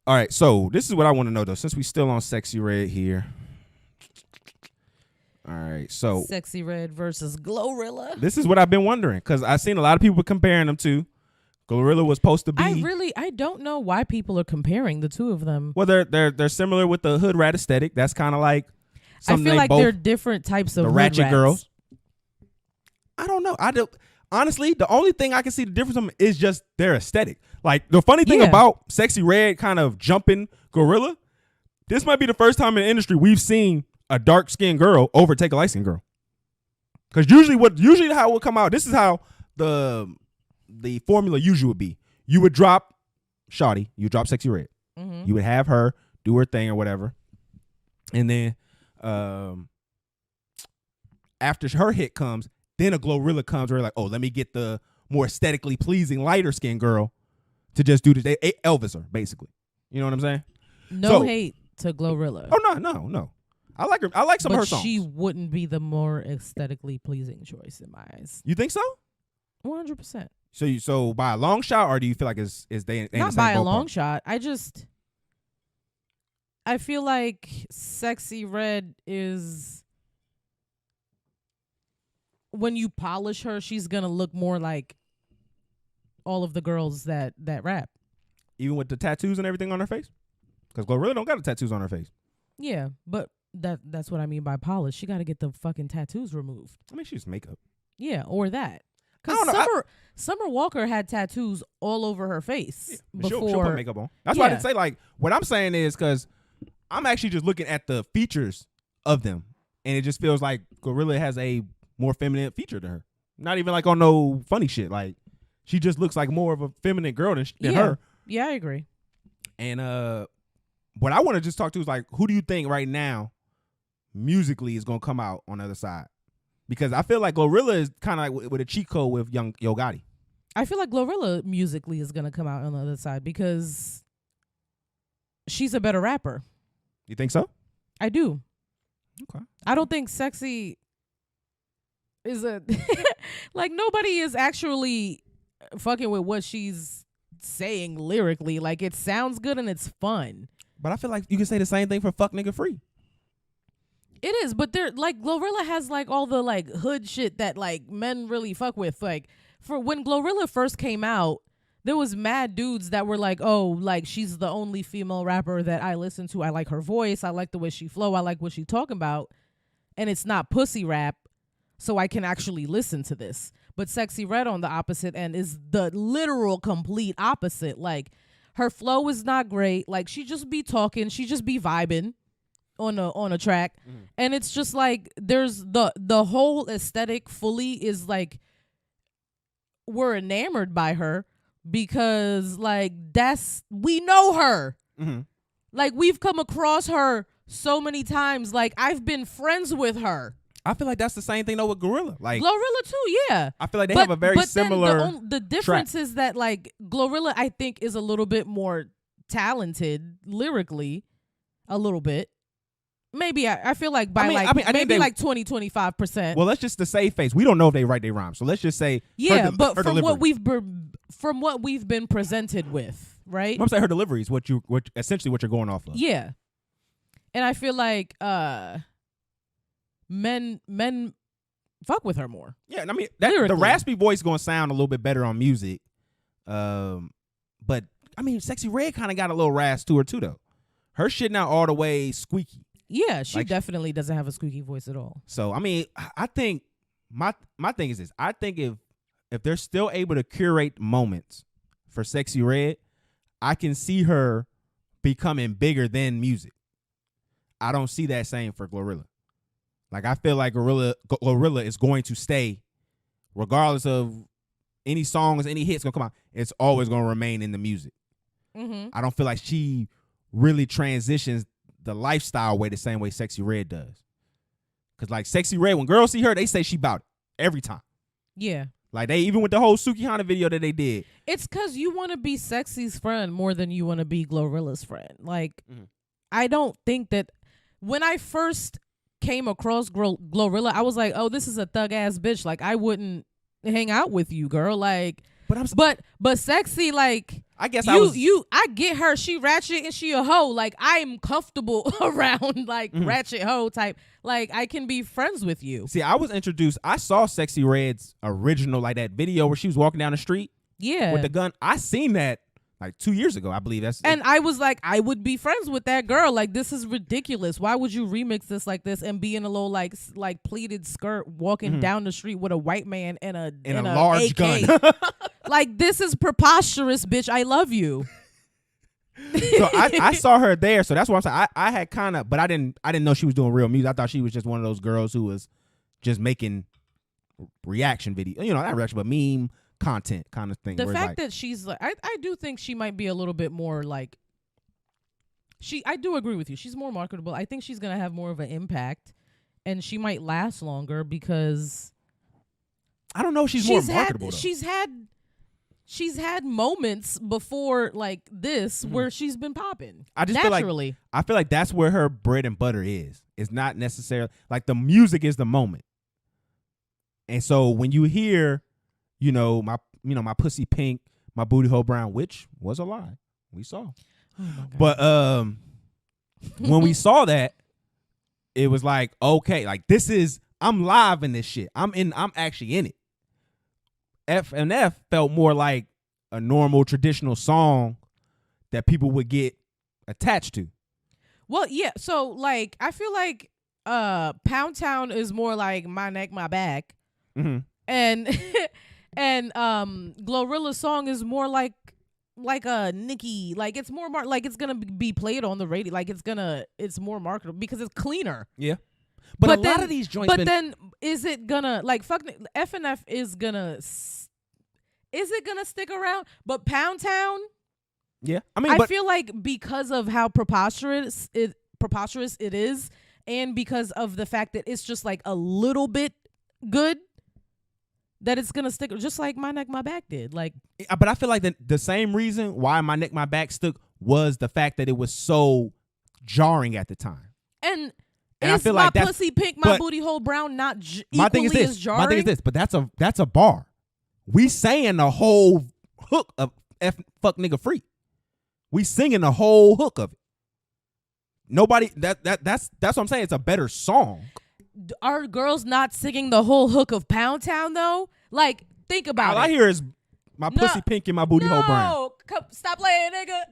All right, so this is what I want to know though. Since we still on Sexy Red here. All right, so Sexy Red versus Glorilla. this is what I've been wondering because I've seen a lot of people comparing them to. Glorilla was supposed to be. I don't know why people are comparing the two of them. Well, they're similar with the hood rat aesthetic. That's kind of like. I feel like they're different types of the hood ratchet rats. girls. I don't know. Honestly, the only thing I can see the difference in them is just their aesthetic. Like the funny thing about Sexy Red kind of jumping Glorilla, this might be the first time in the industry we've seen a dark skinned girl overtake a light skinned girl. Because usually how it would come out. This is how the formula usually would be. You would drop Shawty, you drop Sexy Red. Mm-hmm. You would have her do her thing or whatever, and then after her hit comes, then a Glorilla comes where like, oh, let me get the more aesthetically pleasing lighter skinned girl to just do this. They Elvis her basically. You know what I'm saying? No hate to Glorilla. Oh no. I like her. I like some of her songs. But she wouldn't be the more aesthetically pleasing choice in my eyes. You think so? 100%. So by a long shot, or do you feel like is they not by a long shot? I feel like Sexy Red is, when you polish her, she's gonna look more like all of the girls that rap. Even with the tattoos and everything on her face? Because Glorilla don't got the tattoos on her face. Yeah, but that's what I mean by polish. She got to get the fucking tattoos removed. I mean, she's makeup. Yeah, or that. Because Summer Walker had tattoos all over her face before. She'll put makeup on. That's why I didn't say, like, what I'm saying is because I'm actually just looking at the features of them, and it just feels like Glorilla has a more feminine feature to her. Not even like on no funny shit. Like, she just looks like more of a feminine girl than her. Yeah, I agree. And what I want to just talk to is like, who do you think right now musically is gonna come out on the other side? Because I feel like Glorilla is kind of like with a cheat code with young Yo Gotti. I feel like Glorilla musically is gonna come out on the other side because she's a better rapper. You think so? I do. Okay. I don't think Sexy is a like nobody is actually fucking with what she's saying lyrically. Like it sounds good and it's fun. But I feel like you can say the same thing for Fuck Nigga Free. It is, but they're like Glorilla has like all the like hood shit that like men really fuck with. Like for when Glorilla first came out, there was mad dudes that were like, oh, like she's the only female rapper that I listen to. I like her voice. I like the way she flow. I like what she talking about. And it's not pussy rap, so I can actually listen to this. But Sexy Red on the opposite end is the literal complete opposite. Like her flow is not great. Like she just be talking. She just be vibing on a track. Mm-hmm. And it's just like there's the whole aesthetic fully is like we're enamored by her because like we know her. Mm-hmm. Like we've come across her so many times. Like I've been friends with her. I feel like that's the same thing though with Glorilla. Like Glorilla too, yeah. I feel like they have a very similar. The difference is that like Glorilla, I think, is a little bit more talented lyrically, a little bit. Maybe I feel like by maybe 20-25%. Well, let's just to save face. We don't know if they write their rhymes, so let's just say but from what we've been presented with, right? I'm saying her delivery is what essentially what you're going off of. Yeah, and I feel like men fuck with her more. Yeah, and I mean the raspy voice gonna sound a little bit better on music, but I mean Sexy Red kind of got a little rasp to her too though. Her shit not all the way squeaky. Yeah, she definitely doesn't have a squeaky voice at all. So I mean, I think my thing is this. I think if they're still able to curate moments for Sexy Red, I can see her becoming bigger than music. I don't see that same for Glorilla. Like I feel like Glorilla is going to stay, regardless of any songs, any hits gonna come out. It's always gonna remain in the music. Mm-hmm. I don't feel like she really transitions the lifestyle way the same way Sexy Red does. Cause like Sexy Red, when girls see her, they say she bout it every time. Yeah. Like they even with the whole Sukihana video that they did. It's cause you want to be Sexy's friend more than you want to be Glorilla's friend. Like I don't think that when I first came across Glorilla, I was like, oh, this is a thug ass bitch. Like I wouldn't hang out with you, girl. Like, but Sexy, like I guess I get her. She ratchet and she a hoe. Like, I'm comfortable around like ratchet hoe type. Like, I can be friends with you. See, I was introduced. I saw Sexy Red's original, like that video where she was walking down the street. Yeah. With the gun. I seen that like 2 years ago, I believe. And I was like, I would be friends with that girl. Like, this is ridiculous. Why would you remix this like this and be in a little like pleated skirt walking down the street with a white man and a large AK? gun? Like, this is preposterous, bitch. I love you. So I saw her there, so that's why I'm saying I had kind of, but I didn't know she was doing real music. I thought she was just one of those girls who was just making reaction video, not reaction, but meme content kind of thing. The fact that she's like, I do think she might be a little bit more like, I do agree with you. She's more marketable. I think she's gonna have more of an impact, and she might last longer because I don't know. She's more marketable. She's had moments before like this where she's been popping. I just naturally. I feel like that's where her bread and butter is. It's not necessarily like the music is the moment. And so when you hear, my pussy pink, my booty hole brown, which was a lie, we saw. Oh but when we saw that, it was like, okay, like I'm live in this shit. I'm actually in it. F felt more like a normal traditional song that people would get attached to. Well, yeah. So like, I feel like Pound Town is more like my neck, my back, and Glorilla's song is more like a Nicki. Like, it's more like it's gonna be played on the radio. Like, it's more marketable because it's cleaner. Yeah. But a lot of these joints. But then, is it gonna like fuck? F&F is gonna. Is it gonna stick around? But Pound Town. Yeah, I feel like because of how preposterous it is, and because of the fact that it's just like a little bit good, that it's gonna stick. Just like My Neck, My Back did. Like, but I feel like the same reason why My Neck, My Back stuck was the fact that it was so jarring at the time. And I feel like my pussy pink, my booty hole brown, not equally as jarring. My thing is this, but that's a bar. We saying the whole hook of fuck nigga free. We singing the whole hook of it. Nobody that's what I'm saying. It's a better song. Are girls not singing the whole hook of Pound Town though? Like, think about it. All I hear is my pussy pink and my booty hole brown. No, stop playing, nigga.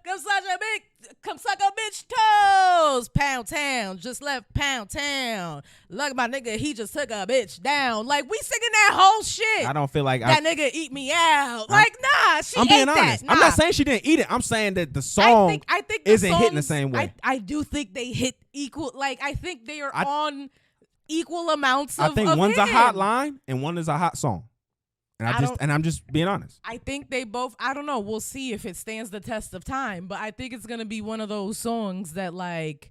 Come suck a bitch toes. Pound Town just left Pound Town. Look at my nigga, he just took a bitch down. Like, we singing that whole shit. I don't feel like that nigga eat me out. Like, nah, she I'm being ate honest. that. Nah. I'm not saying she didn't eat it. I'm saying that the song I think isn't hitting the same way. I do think they hit equal. Like, I think they are on equal amounts of I think one's him. a hot line and one is a hot song. And I'm just being honest. I think they both, I don't know. We'll see if it stands the test of time. But I think it's going to be one of those songs that, like,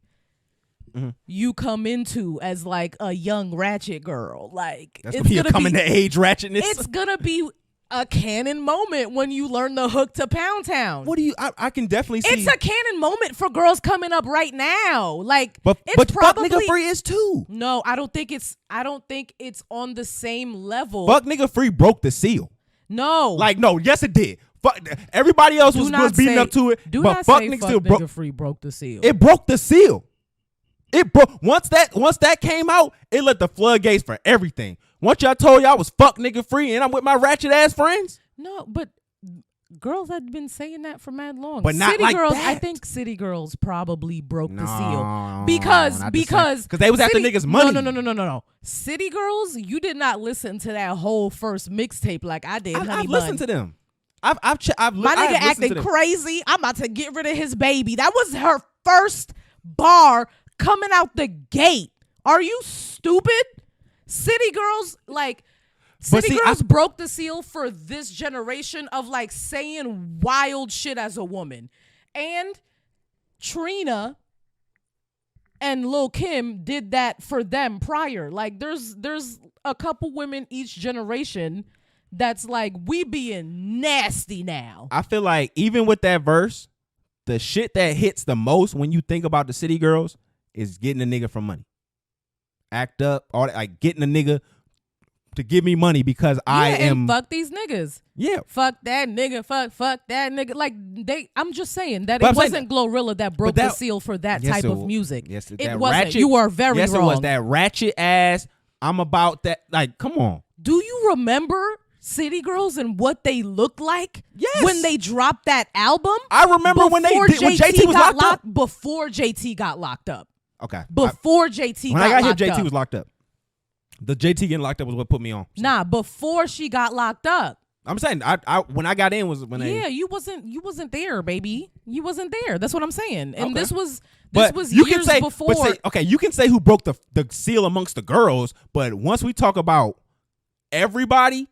you come into as, like, a young ratchet girl. Like, that's going to be a coming-to-age ratchetness. It's going to be a canon moment when you learn the hook to Pound Town. What do you, I can definitely see. It's a canon moment for girls coming up right now. Like, but probably, Fuck Nigga Free is too. No, I don't think it's on the same level. Fuck Nigga Free broke the seal. No. Like, no, yes it did. Fuck, everybody else was beating up to it. Do but not Fuck say Nigga Fuck still Nigga Free broke the seal. It broke the seal. It broke once that came out, it let the floodgates for everything. Once y'all told y'all was Fuck Nigga Free and I'm with my ratchet ass friends. No, but girls had been saying that for mad long. But not City like girls, that. I think City Girls probably broke the seal because they was after niggas' money. No. City Girls, you did not listen to that whole first mixtape like I did. I've listened to them. My nigga acting crazy. I'm about to get rid of his baby. That was her first bar coming out the gate. Are you stupid? City Girls, like. City Girls broke the seal for this generation of, like, saying wild shit as a woman. And Trina and Lil' Kim did that for them prior. Like, there's a couple women each generation that's like, we being nasty now. I feel like even with that verse, the shit that hits the most when you think about the City Girls is getting a nigga for money. Act up, all that, like getting a nigga to give me money because I am. And fuck these niggas. Yeah. Fuck that nigga. Fuck that nigga. Like I'm just saying that But it wasn't Glorilla that broke the seal for that Yes, type of music. Yes, it that wasn't. ratchet, You are very yes, wrong. Yes, it was that ratchet ass. I'm about that. Like, come on. Do you remember City Girls and what they looked like? Yes. When they dropped that album? I remember when JT was locked up. Before JT got locked up. Okay. Before JT when got I got locked here, JT up. was locked up. The JT getting locked up was what put me on. So. Nah, before she got locked up. I'm saying I when I got in was when they. Yeah, you wasn't there, baby. You wasn't there. That's what I'm saying. And Okay. this was you years can say, before. Okay, you can say who broke the seal amongst the girls, but once we talk about everybody,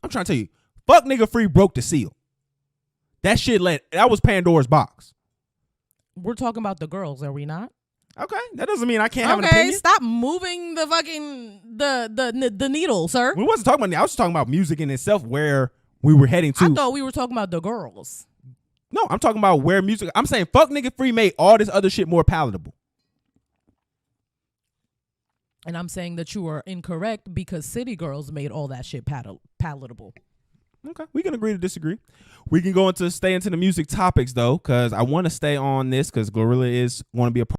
I'm trying to tell you, fuck nigga free broke the seal. That shit that was Pandora's box. We're talking about the girls, are we not? Okay, that doesn't mean I can't have an opinion. Stop moving the fucking the needle, sir. We wasn't talking about that. I was just talking about music in itself, where we were heading to. I thought we were talking about the girls. No, I'm talking about where music. I'm saying fuck nigga free made all this other shit more palatable. And I'm saying that you are incorrect because City Girls made all that shit palatable. Okay, we can agree to disagree. We can stay into the music topics though, because I want to stay on this because Glorilla want to be a part.